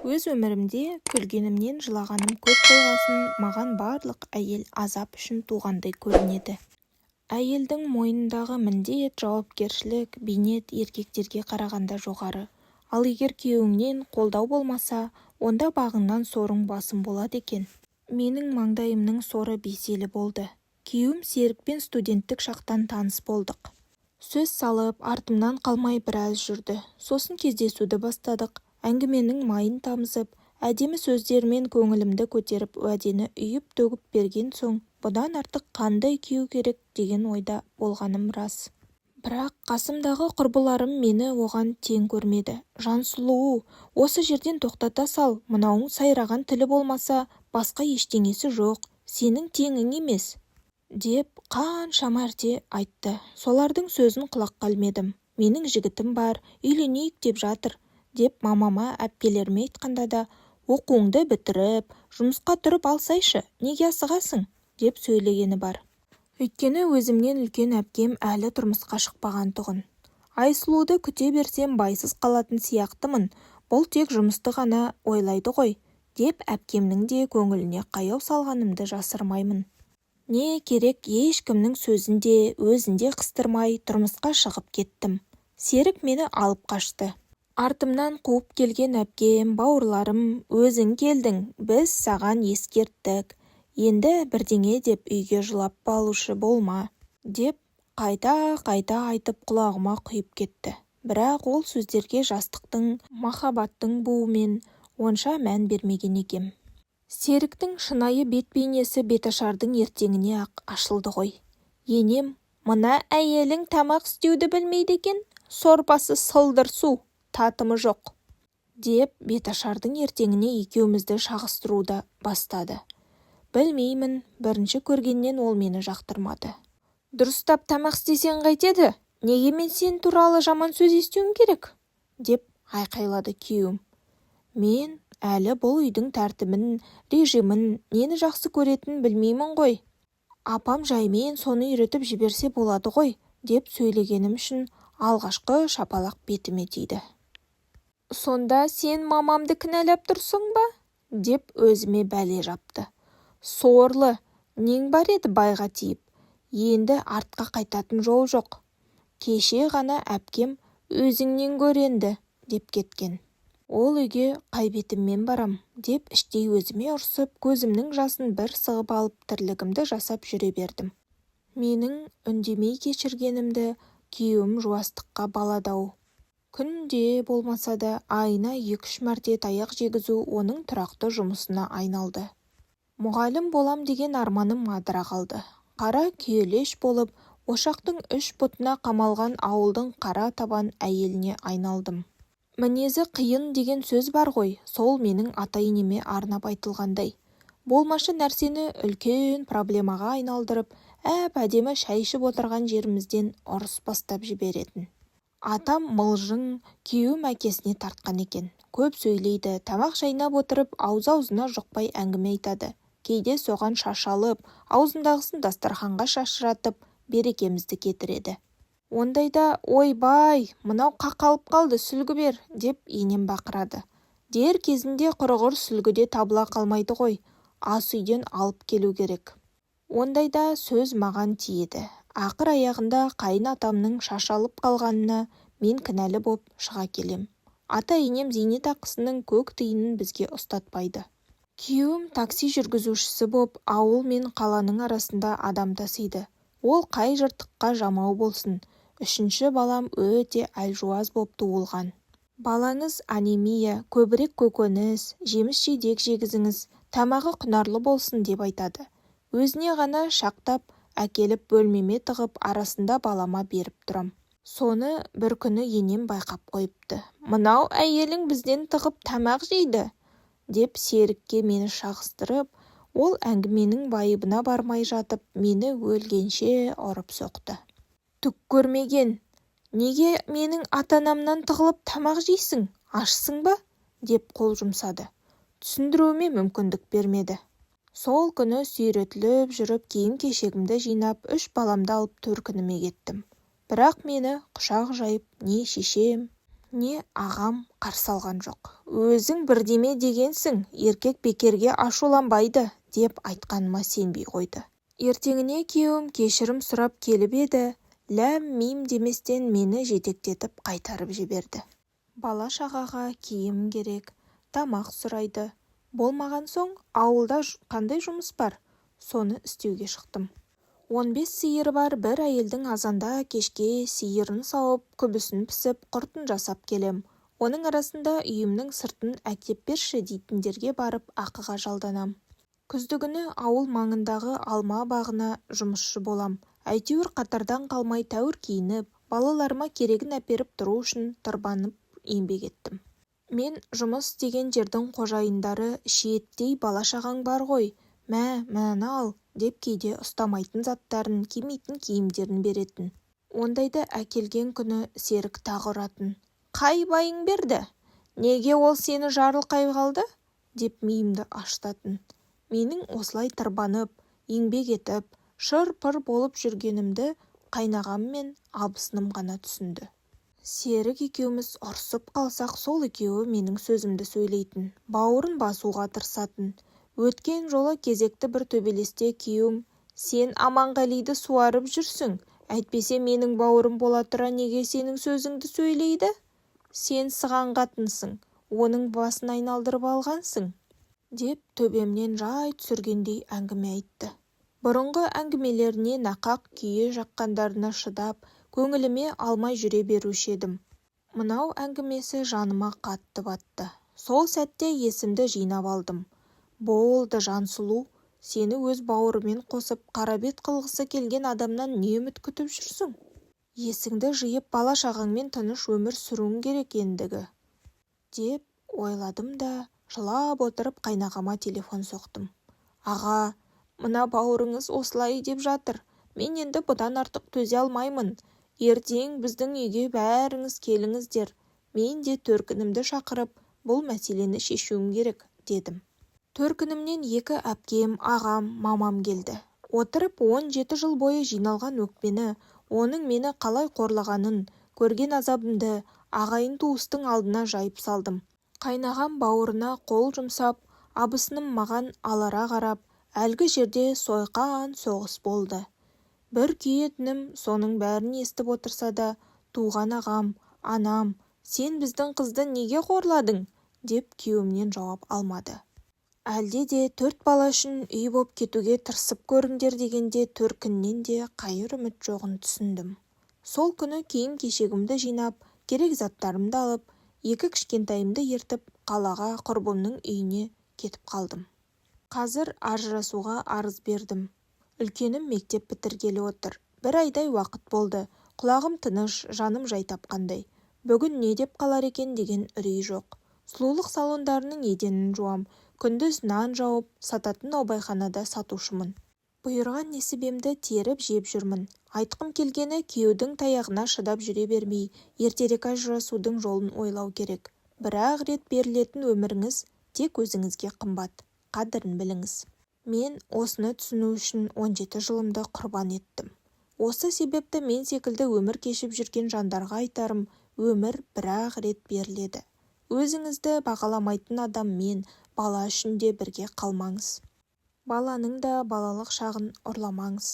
Өз өмірімде күлгенімнен жылағаным көп болғасын, маған барлық әйел азап үшін туғандай көрінеді. Әйелдің мойнындағы міндет, жауапкершілік, бейнет еркектерге қарағанда жоғары. Ал егер күйеуіңнен қолдау болмаса, онда бағыңнан сорың басым болады екен. Менің маңдайымның соры беселі болды. Күйеуім Серікпен студенттік шақтан таныс болдық. Сөз салып, артымнан қалмай біраз жүрді. Сосын кездесуді бастадық. Әңгіменің майын тамызып, әдемі сөздермен көңілімді көтеріп, уәдені үйіп-төгіп берген соң, бұдан артық қандай күйеу керек деген ойда болғаным рас. Бірақ қасымдағы құрбыларым мені оған тең көрмеді. Жансұлу, осы жерден тоқтата сал, мынауың сайраған тілі болмаса, басқа ештеңесі жоқ, сенің теңің емес, деп қанша мәрте айтты. Солардың сөзін құлаққа ілмедім. Менің жігітім бар, үйленейік деп жатыр, деп мамама, әпкелеріме айтқанда да, оқуыңды бітіріп, жұмысқа тұрып алсайшы, неге асығасың, деп сөйлегені бар. Өйткені өзімнен үлкен әпкем әлі тұрмысқа шықпаған тұғын. Айсұлуды күте берсем байсыз қалатын сияқтымын, бұл тек жұмысты ғана ойлайды ғой, деп әпкемнің де көңіліне қаяу салғанымды жасырмаймын. Не керек ешкімнің сөзінде, өзінде қыстырмай тұрмысқа шығып кеттім. Серік мені алып қашты. Артымнан қуып келген әпкем, бауырларым, өзің келдің, біз саған ескерттік. Енді бірдеңе деп үйге жылап балушы болма, деп қайта айтып құлағыма құйып кетті. Бірақ ол сөздерге жастықтың, махаббаттың буымен онша мән бермеген екем. Серіктің шынайы бет бейнесі беташардың ертеңіне ақ ашылды ғой. Енем, мына әйелің тамақ істеуді білмейді екен, сорпасы сылдыр су, татымы жоқ, деп беташардың ертеңіне екеумізді шағыстыруды бастады. Білмеймін, бірінші көргеннен ол мені жақтырмады. Дұрыстап тамақ істесең қайтеді? Неге мен сен туралы жаман сөз естуім керек? Деп айқайлады күйеуім. Мен әлі бұл үйдің тәртібін, режимін, нені жақсы көретінін білмеймін ғой. Апам жаймен соны үйретіп жіберсе болады ғой, деп сөйлегенім үшін алғашқы шапалақ бетіме тиді. Сонда сен мамамды кінәлап тұрсың ба? Деп өзіме бәле жапты. Сорлы, нең бар еді байға тиіп, енді артқа қайтатын жол жоқ. Кеше ғана әпкем өзіңнен көренді, деп кеткен. Ол үйге қай бетіммен барам, деп іштей өзіме ұрсып, көзімнің жасын бір сығып алып, тірлігімді жасап жүре бердім. Менің үндемей кешіргенімді күйеуім жуастыққа баладау. Күнде болмаса да айына 2-3 мәрте таяқ жегізу оның тұрақты жұмысына айналды. Мұғалім болам деген арманым адыра қалды. Қара күйелеш болып, ошақтың 3 бұтына қамалған ауылдың қара табан әйеліне айналдым. Мінезі қиын деген сөз бар ғой, сол менің ата-енеме арнап айтылғандай. Болмашы нәрсені үлкен проблемаға айналдырып, әп-әдемі шай ішіп отырған жерімізден ұрыс бастап жіберетін. Атам мылжың, күйеуім әкесіне тартқан екен. Көп сөйлейді, тамақ жайнап отырып, аузына жұқпай әңгіме айтады. Кейде соған шашалып, аузындағысын дастарханға шашыратып, берекемізді кетіреді. Ондайда, ойбай, мынау қақалып қалды, сүлгі бер, деп енем бақырады. Дер кезінде құрғыр сүлгіде табыла қалмайды ғой, ас үйден алып келу керек. Ондайда сөз маған тиеді. Ақыр аяғында қайын атамның шашалып қалғанына мен кінәлі боп шыға келем. Ата-енем зейнетақысының көк тиынын бізге ұстатпайды. Күйеуім такси жүргізушісі боп ауыл мен қаланың арасында адам тасиды. Ол қай жыртыққа жамау болсын. 3-ші балам өте әлжуаз боп туылған. Балаңыз анемия, көбірек көкөніс, жеміс-жидек жегізіңіз, тамағы құнарлы болсын деп айтады. Өзіне ғана шақтап, әкеліп бөлмеме тығып, арасында балама беріп тұрам. Соны бір күні енем байқап қойыпты. Мынау әйелің бізден тығып тамақ жейді, деп Серікке мені шағыстырып, ол әңгіменің байыбына бармай жатып, мені өлгенше ұрып соқты. Түк көрмеген, неге менің ата-анамнан тығылып тамақ жейсің, ашсың ба? Деп қол жұмсады. Түсіндіруіме мүмкіндік бермеді. Сол күні сүйретіліп жүріп, киім-кешегімді жинап, 3 баламды алып төркініме кеттім. Бірақ мені құшақ жайып, не шешем, Не ағам қарсы алған жоқ. Өзің бірдеме дегенсің, еркек бекерге ашуланбайды, деп айтқаныма сенбей қойды. Ертеңіне күйеуім кешірім сұрап келіп еді, ләм-мим деместен мені жетектетіп қайтарып жіберді. Бала-шағаға киім керек, тамақ сұрайды. Болмаған соң, ауылда қандай жұмыс бар? Соны істеуге шықтым. 15 сиыры бар бір әйелдің азанда кешке сиырын сауып, күбісін пісіп, құртын жасап келем. Оның арасында үйімнің сыртын әкеп берші дейтіндерге барып ақыға жалданам. Күздігүні ауыл маңындағы алма бағына жұмысшы болам. Әйтеуір қатардан қалмай тәуір киініп, балаларыма керегін әперіп тұру үшін тырбанып еңбек еттім. Мен жұмыс деген жердің қожайындары шиеттей бала-шағаң бар ғой, мынаны ал, деп кейде ұстамайтын заттарын, кимейтін киімдерін беретін. Ондайды әкелген күні серік тағы ұратын. Қай байың берді? Неге ол сені жарылқай қалды? Деп миымды аштатын. Менің осылай тырбанып, еңбек етіп, шыр-пыр болып жүргенімді қайнағам мен абысыным ғана түсінді. Серік екеуміз ұрсып қалсақ, сол екеуі менің сөзімді сөйлейтін, бауырын басуға тырысатын. Өткен жолы кезекті бір төбелесте күйеуім, сен Аманғалиді суарып жүрсің, әйтпесе менің бауырым бола тұра неге сенің сөзіңді сөйлейді? Сен сыған қатынсың, оның басын айналдырып алғансың, деп төбемнен жай түсіргендей әңгіме айтты. Бұрынғы әңгімелеріне нақақ күйе жаққандарына шыдап, көңіліме алмай жүре беруші едім. Мынау әңгімесі жаныма қатты батты. Сол сәтте есімді жинап алдым. Болды Жансұлу, сені өз бауырымен қосып қарабет қылғысы келген адамнан не үміт күтіп жүрсің? Есіңді жиып бала-шағаңмен тыныш өмір сүруің керек ендігі, деп ойладым да, жылап отырып қайнағама телефон соқтым. Аға, мына бауырыңыз осылай деп жатыр. Мен енді бұдан артық төзе алмаймын. Ертең біздің үйге бәріңіз келіңіздер. Мен де төркінімді шақырып, бұл мәселені шешуім керек, дедім. Төркінімнен 2 әпкем, ағам, мамам келді. Отырып 17 жыл бойы жиналған өкпені, оның мені қалай қорлағанын, көрген азабымды ағайын туыстың алдына жайып салдым. Қайнағам бауырына қол жұмсап, абысыным маған алара қарап, әлгі жерде сойқан соғыс болды. Бір күйетінім соның бәрін естіп отырса да, туған ағам, анам, сен біздің қызды неге қорладың? Деп күйеуімнен жауап алмады. Әлде де 4 бала үшін үй боп кетуге тырысып көріңдер дегенде төркіннен де қайыр үміт жоғын түсіндім. Сол күні киім-кешегімді жинап, керек заттарымды алып, 2 кішкентайымды ертіп, қалаға құрбымның үйіне кетіп қалдым. Қазір ажырасуға арыз бердім. Үлкенім мектеп бітіргелі отыр. 1 айдай уақыт болды. Құлағым тыныш, жаным жай тапқандай. Бүгін не деп қалар екен деген үрей жоқ. Сұлулық салондарының еденін жуам. Күндіз нан жауып, сататын наубайханада сатушымын. Бұйырған несібемді теріп жеп жүрмін. Айтқым келгені күйеудің таяғына шыдап жүре бермей, ертерек ажырасудың жолын ойлау керек. Бір-ақ рет берілетін өміріңіз тек өзіңізге қымбат. Қадірін біліңіз. Мен осыны түсіну үшін 17 жылымды құрбан еттім. Осы себепті мен секілді өмір кешіп жүрген жандарға айтарым, өмір бір-ақ рет беріледі. Өзіңізді бағаламайтын адаммен, бала үшін де бірге қалмаңыз. Баланың да балалық шағын ұрламаңыз.